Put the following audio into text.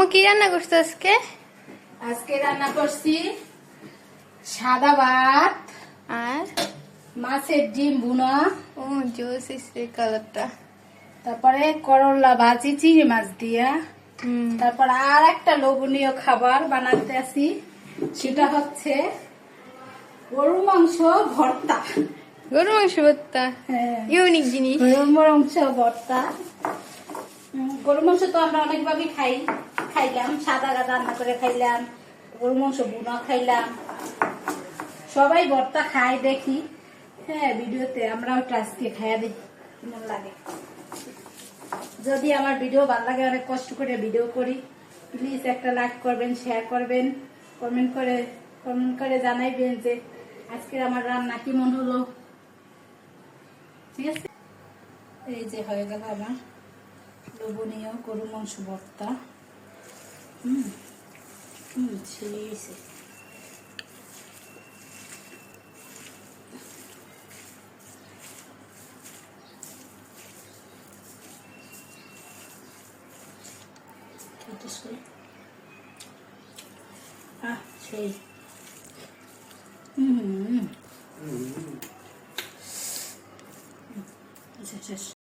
আম্মু কি রান্না করছো আজকে? আজকে রান্না করছি সাদা ভাত আর মাছের ডিম ভুনা, ও জোস এসে কালারটা। তারপরে করলা ভাজি চিংড়ি মাছ দিয়া, হুম। তারপর আর একটা লোভনীয় খাবার বানাতে আছি, সেটা হচ্ছে গরু মাংস ভর্তা। গরু মাংস ভর্তা, হ্যাঁ, ইউনিক জিনিস। গরু মাংস ভর্তা। গরু মাংস তো আমরা অনেকভাবে খাইলাম, সাদা রান্না করে খাইলাম, গরু মাংস ভুনা খাইলাম, সবাই ভর্তা খায় দেখি। হ্যাঁ, ভিডিওতে আমরাও একটু আজকে খাইয়া দেখি কেমন লাগে। যদি আমার ভিডিও ভালো লাগে, অনেক কষ্ট করে ভিডিও করি, প্লিজ একটা লাইক করবেন, শেয়ার করবেন, কমেন্ট করে জানাইবেন যে আজকে আমার রান্না কেমন হলো। ঠিক আছে, এই যে হয়ে গেল আমার লোভনীয় গরু মাংস ভর্তা। সেই সেই শেষ।